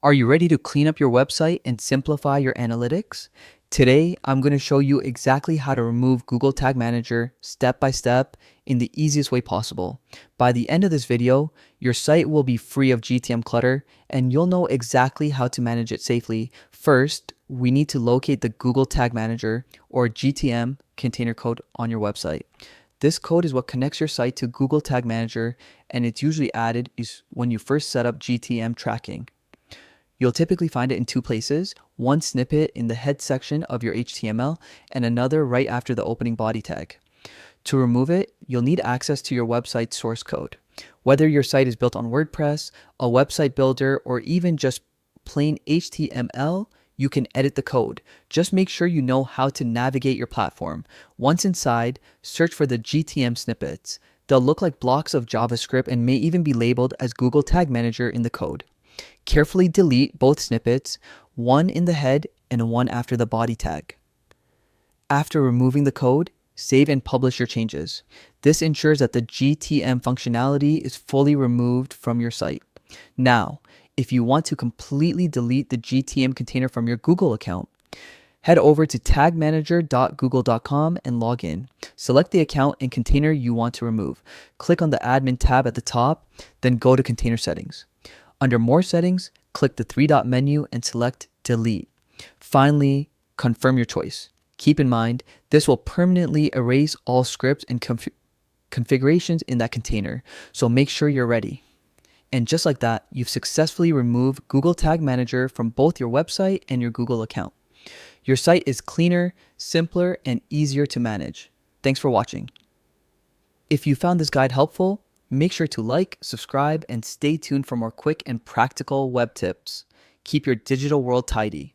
Are you ready to clean up your website and simplify your analytics? Today, I'm going to show you exactly how to remove Google Tag Manager step by step in the easiest way possible. By the end of this video, your site will be free of GTM clutter and you'll know exactly how to manage it safely. First, we need to locate the Google Tag Manager or GTM container code on your website. This code is what connects your site to Google Tag Manager, and it's usually added when you first set up GTM tracking. You'll typically find it in two places, one snippet in the head section of your HTML and another right after the opening body tag. To remove it, you'll need access to your website's source code. Whether your site is built on WordPress, a website builder, or even just plain HTML, you can edit the code. Just make sure you know how to navigate your platform. Once inside, search for the GTM snippets. They'll look like blocks of JavaScript and may even be labeled as Google Tag Manager in the code. Carefully delete both snippets, one in the head and one after the body tag. After removing the code, save and publish your changes. This ensures that the GTM functionality is fully removed from your site. Now, if you want to completely delete the GTM container from your Google account, head over to tagmanager.google.com and log in. Select the account and container you want to remove. Click on the admin tab at the top, then go to container settings. Under More Settings, click the three-dot menu and select Delete. Finally, confirm your choice. Keep in mind, this will permanently erase all scripts and configurations in that container, so make sure you're ready. And just like that, you've successfully removed Google Tag Manager from both your website and your Google account. Your site is cleaner, simpler, and easier to manage. Thanks for watching. If you found this guide helpful, make sure to like, subscribe, and stay tuned for more quick and practical web tips. Keep your digital world tidy.